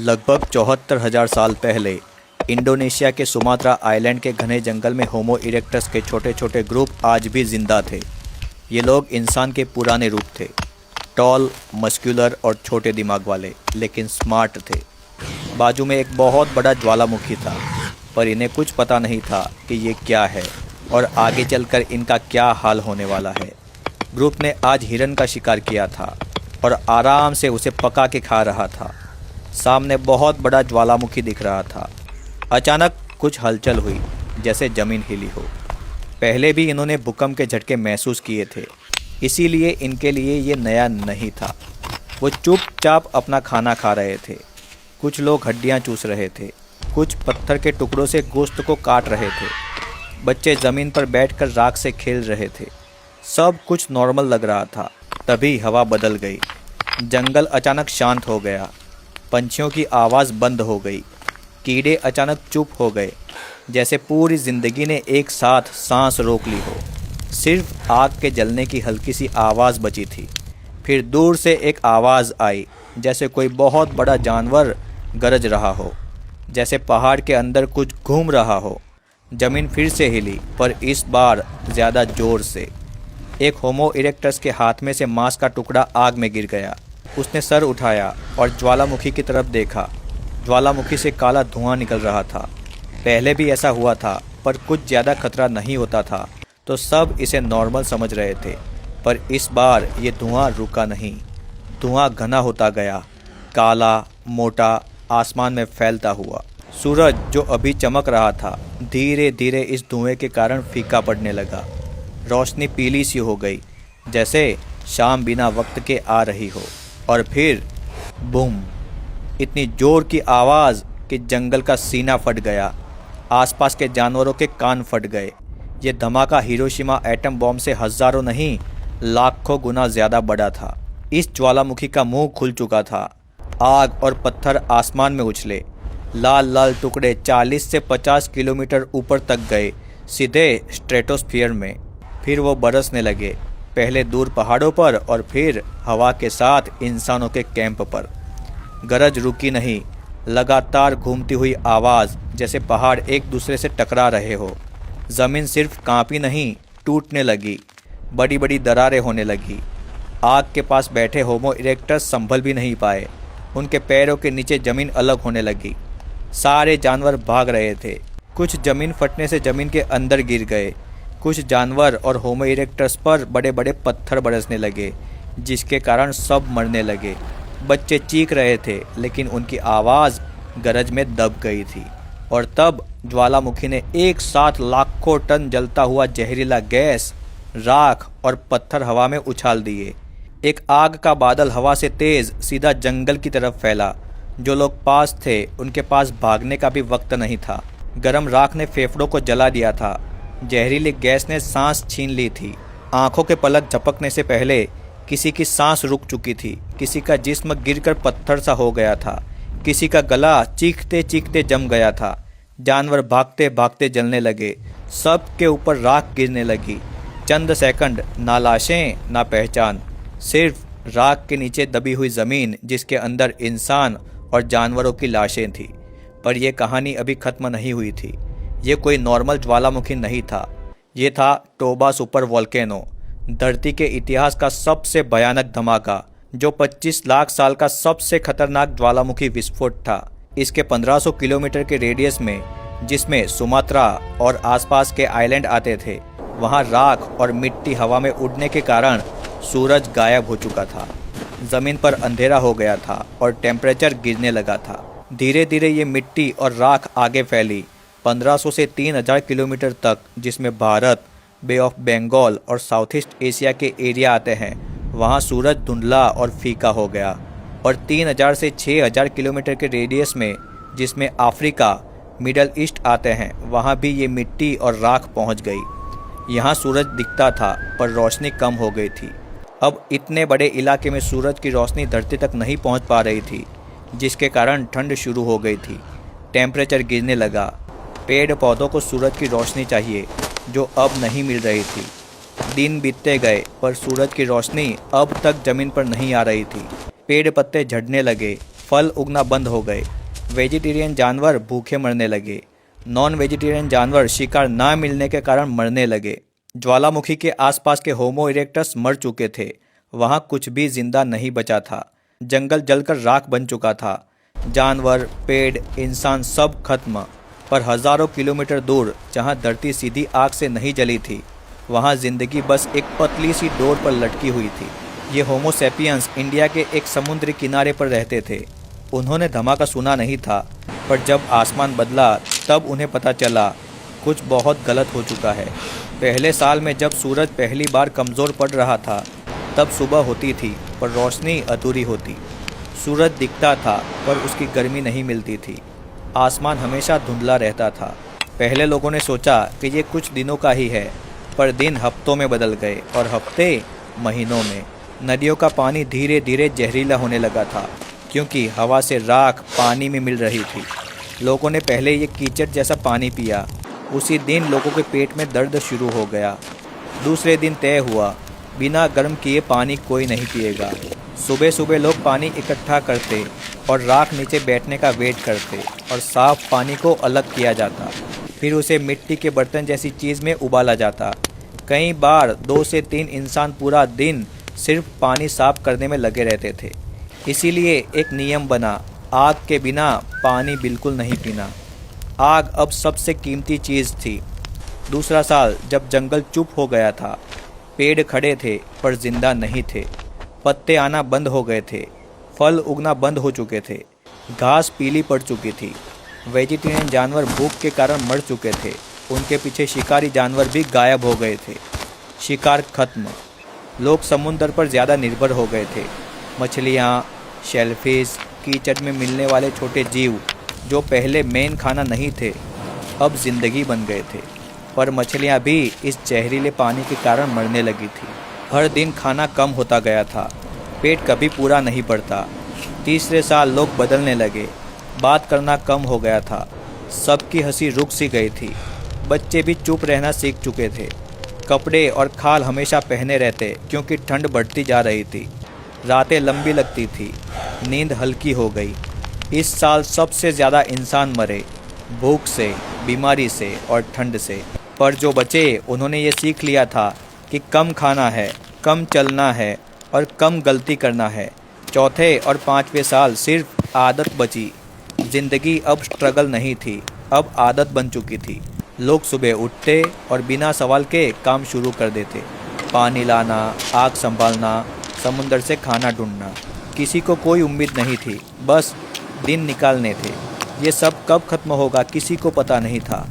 लगभग 74,000 साल पहले इंडोनेशिया के सुमात्रा आइलैंड के घने जंगल में होमो इरेक्टस के छोटे छोटे ग्रुप आज भी जिंदा थे। ये लोग इंसान के पुराने रूप थे, टॉल, मस्कुलर और छोटे दिमाग वाले, लेकिन स्मार्ट थे। बाजू में एक बहुत बड़ा ज्वालामुखी था, पर इन्हें कुछ पता नहीं था कि ये क्या है और आगे चलकर इनका क्या हाल होने वाला है। ग्रुप ने आज हिरन का शिकार किया था और आराम से उसे पका के खा रहा था। सामने बहुत बड़ा ज्वालामुखी दिख रहा था। अचानक कुछ हलचल हुई, जैसे ज़मीन हिली हो। पहले भी इन्होंने भूकंप के झटके महसूस किए थे, इसीलिए इनके लिए ये नया नहीं था। वो चुपचाप अपना खाना खा रहे थे। कुछ लोग हड्डियाँ चूस रहे थे, कुछ पत्थर के टुकड़ों से गोश्त को काट रहे थे। बच्चे ज़मीन पर बैठकर राख से खेल रहे थे। सब कुछ नॉर्मल लग रहा था। तभी हवा बदल गई। जंगल अचानक शांत हो गया। पंछियों की आवाज़ बंद हो गई। कीड़े अचानक चुप हो गए, जैसे पूरी ज़िंदगी ने एक साथ सांस रोक ली हो। सिर्फ आग के जलने की हल्की सी आवाज़ बची थी। फिर दूर से एक आवाज़ आई, जैसे कोई बहुत बड़ा जानवर गरज रहा हो, जैसे पहाड़ के अंदर कुछ घूम रहा हो। ज़मीन फिर से हिली, पर इस बार ज़्यादा ज़ोर से। एक होमो इरेक्टस के हाथ में से मांस का टुकड़ा आग में गिर गया। उसने सर उठाया और ज्वालामुखी की तरफ देखा। ज्वालामुखी से काला धुआं निकल रहा था। पहले भी ऐसा हुआ था, पर कुछ ज़्यादा खतरा नहीं होता था, तो सब इसे नॉर्मल समझ रहे थे। पर इस बार ये धुआं रुका नहीं। धुआं घना होता गया, काला, मोटा, आसमान में फैलता हुआ। सूरज, जो अभी चमक रहा था, धीरे धीरे इस धुएं के कारण फीका पड़ने लगा। रोशनी पीली सी हो गई, जैसे शाम बिना वक्त के आ रही हो। और फिर बूम! इतनी जोर की आवाज़ कि जंगल का सीना फट गया। आसपास के जानवरों के कान फट गए। ये धमाका हिरोशिमा एटम बॉम्ब से हज़ारों नहीं, लाखों गुना ज़्यादा बड़ा था। इस ज्वालामुखी का मुंह खुल चुका था। आग और पत्थर आसमान में उछले। लाल लाल टुकड़े 40 से 50 किलोमीटर ऊपर तक गए, सीधे स्ट्रेटोस्फीयर में। फिर वो बरसने लगे, पहले दूर पहाड़ों पर और फिर हवा के साथ इंसानों के कैंप पर। गरज रुकी नहीं, लगातार घूमती हुई आवाज़, जैसे पहाड़ एक दूसरे से टकरा रहे हो। ज़मीन सिर्फ कांपी नहीं, टूटने लगी। बड़ी बड़ी दरारें होने लगी। आग के पास बैठे होमो इरेक्टस संभल भी नहीं पाए। उनके पैरों के नीचे ज़मीन अलग होने लगी। सारे जानवर भाग रहे थे। कुछ ज़मीन फटने से ज़मीन के अंदर गिर गए। कुछ जानवर और होमो इरेक्टस पर बड़े बड़े पत्थर बरसने लगे, जिसके कारण सब मरने लगे। बच्चे चीख रहे थे, लेकिन उनकी आवाज़ गरज में दब गई थी। और तब ज्वालामुखी ने एक साथ लाखों टन जलता हुआ जहरीला गैस, राख और पत्थर हवा में उछाल दिए। एक आग का बादल हवा से तेज सीधा जंगल की तरफ फैला। जो लोग पास थे, उनके पास भागने का भी वक्त नहीं था। गर्म राख ने फेफड़ों को जला दिया था। जहरीली गैस ने सांस छीन ली थी। आंखों के पलक झपकने से पहले किसी की सांस रुक चुकी थी। किसी का जिस्म गिरकर पत्थर सा हो गया था। किसी का गला चीखते चीखते जम गया था। जानवर भागते भागते जलने लगे। सब के ऊपर राख गिरने लगी। चंद सेकंड, ना लाशें ना पहचान, सिर्फ राख के नीचे दबी हुई ज़मीन, जिसके अंदर इंसान और जानवरों की लाशें थी। पर यह कहानी अभी ख़त्म नहीं हुई थी। ये कोई नॉर्मल ज्वालामुखी नहीं था। ये था टोबा सुपर वोल्केनो, धरती के इतिहास का सबसे भयानक धमाका, जो 25 लाख साल का सबसे खतरनाक ज्वालामुखी विस्फोट था। इसके 1500 किलोमीटर के रेडियस में, जिसमें सुमात्रा और आसपास के आइलैंड आते थे, वहाँ राख और मिट्टी हवा में उड़ने के कारण सूरज गायब हो चुका था। ज़मीन पर अंधेरा हो गया था और टेम्परेचर गिरने लगा था। धीरे धीरे ये मिट्टी और राख आगे फैली 1500 से 3000 किलोमीटर तक, जिसमें भारत, बे ऑफ बंगाल और साउथ ईस्ट एशिया के एरिया आते हैं। वहाँ सूरज धुंधला और फीका हो गया। और 3000 से 6000 किलोमीटर के रेडियस में, जिसमें अफ्रीका, मिडल ईस्ट आते हैं, वहाँ भी ये मिट्टी और राख पहुँच गई। यहाँ सूरज दिखता था, पर रोशनी कम हो गई थी। अब इतने बड़े इलाके में सूरज की रोशनी धरती तक नहीं पहुँच पा रही थी, जिसके कारण ठंड शुरू हो गई थी। टेम्परेचर गिरने लगा। पेड़ पौधों को सूरज की रोशनी चाहिए, जो अब नहीं मिल रही थी। दिन बीतते गए, पर सूरज की रोशनी अब तक जमीन पर नहीं आ रही थी। पेड़ पत्ते झड़ने लगे, फल उगना बंद हो गए। वेजिटेरियन जानवर भूखे मरने लगे। नॉन वेजिटेरियन जानवर शिकार ना मिलने के कारण मरने लगे। ज्वालामुखी के आसपास के होमो इरेक्टस मर चुके थे। वहां कुछ भी जिंदा नहीं बचा था। जंगल जलकर राख बन चुका था। जानवर, पेड़, इंसान सब खत्म। पर हजारों किलोमीटर दूर, जहां धरती सीधी आग से नहीं जली थी, वहां जिंदगी बस एक पतली सी डोर पर लटकी हुई थी। ये होमो सेपियंस इंडिया के एक समुद्री किनारे पर रहते थे। उन्होंने धमाका सुना नहीं था, पर जब आसमान बदला तब उन्हें पता चला कुछ बहुत गलत हो चुका है। पहले साल में जब सूरज पहली बार कमज़ोर पड़ रहा था, तब सुबह होती थी पर रोशनी अधूरी होती। सूरज दिखता था पर उसकी गर्मी नहीं मिलती थी। आसमान हमेशा धुंधला रहता था। पहले लोगों ने सोचा कि ये कुछ दिनों का ही है, पर दिन हफ्तों में बदल गए और हफ्ते महीनों में। नदियों का पानी धीरे धीरे जहरीला होने लगा था, क्योंकि हवा से राख पानी में मिल रही थी। लोगों ने पहले ये कीचड़ जैसा पानी पिया। उसी दिन लोगों के पेट में दर्द शुरू हो गया। दूसरे दिन तय हुआ, बिना गर्म किए पानी कोई नहीं पिएगा। सुबह सुबह लोग पानी इकट्ठा करते और राख नीचे बैठने का वेट करते और साफ पानी को अलग किया जाता। फिर उसे मिट्टी के बर्तन जैसी चीज़ में उबाला जाता। कई बार 2 से 3 इंसान पूरा दिन सिर्फ पानी साफ करने में लगे रहते थे। इसीलिए एक नियम बना, आग के बिना पानी बिल्कुल नहीं पीना। आग अब सबसे कीमती चीज़ थी। दूसरा साल जब जंगल चुप हो गया था, पेड़ खड़े थे पर जिंदा नहीं थे। पत्ते आना बंद हो गए थे। फल उगना बंद हो चुके थे। घास पीली पड़ चुकी थी। वेजिटेरियन जानवर भूख के कारण मर चुके थे। उनके पीछे शिकारी जानवर भी गायब हो गए थे। शिकार खत्म। लोग समुद्र पर ज़्यादा निर्भर हो गए थे। मछलियाँ, शेलफिश, कीचड़ में मिलने वाले छोटे जीव जो पहले मेन खाना नहीं थे, अब जिंदगी बन गए थे। पर मछलियाँ भी इस जहरीले पानी के कारण मरने लगी थी। हर दिन खाना कम होता गया था। पेट कभी पूरा नहीं पड़ता। तीसरे साल लोग बदलने लगे। बात करना कम हो गया था। सबकी हंसी रुक सी गई थी। बच्चे भी चुप रहना सीख चुके थे। कपड़े और खाल हमेशा पहने रहते, क्योंकि ठंड बढ़ती जा रही थी। रातें लंबी लगती थी। नींद हल्की हो गई। इस साल सबसे ज़्यादा इंसान मरे, भूख से, बीमारी से और ठंड से। पर जो बचे, उन्होंने ये सीख लिया था कि कम खाना है, कम चलना है और कम गलती करना है। चौथे और 5वें साल सिर्फ आदत बची। जिंदगी अब स्ट्रगल नहीं थी, अब आदत बन चुकी थी। लोग सुबह उठते और बिना सवाल के काम शुरू कर देते। पानी लाना, आग संभालना, समुंदर से खाना ढूंढना। किसी को कोई उम्मीद नहीं थी, बस दिन निकालने थे। ये सब कब खत्म होगा किसी को पता नहीं था।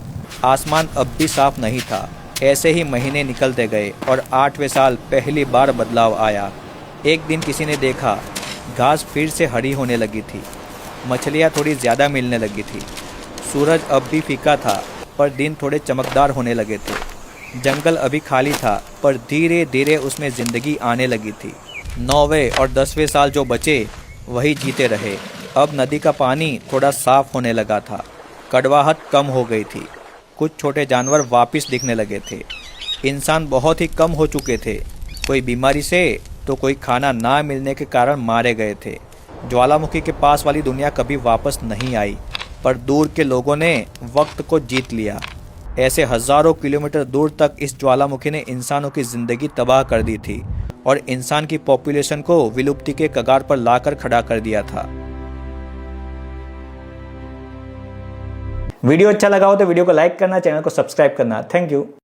आसमान अब भी साफ नहीं था। ऐसे ही महीने निकलते गए और 8वें साल पहली बार बदलाव आया। एक दिन किसी ने देखा, घास फिर से हरी होने लगी थी। मछलियाँ थोड़ी ज़्यादा मिलने लगी थी। सूरज अब भी फीका था, पर दिन थोड़े चमकदार होने लगे थे। जंगल अभी खाली था, पर धीरे धीरे उसमें ज़िंदगी आने लगी थी। 9वें और 10वें साल जो बचे, वही जीते रहे। अब नदी का पानी थोड़ा साफ होने लगा था। कड़वाहट कम हो गई थी। कुछ छोटे जानवर वापस दिखने लगे थे। इंसान बहुत ही कम हो चुके थे। कोई बीमारी से तो कोई खाना ना मिलने के कारण मारे गए थे। ज्वालामुखी के पास वाली दुनिया कभी वापस नहीं आई, पर दूर के लोगों ने वक्त को जीत लिया। ऐसे हजारों किलोमीटर दूर तक इस ज्वालामुखी ने इंसानों की ज़िंदगी तबाह कर दी थी और इंसान की पॉपुलेशन को विलुप्ति के कगार पर लाकर खड़ा कर दिया था। वीडियो अच्छा लगा हो तो वीडियो को लाइक करना, चैनल को सब्सक्राइब करना। Thank you.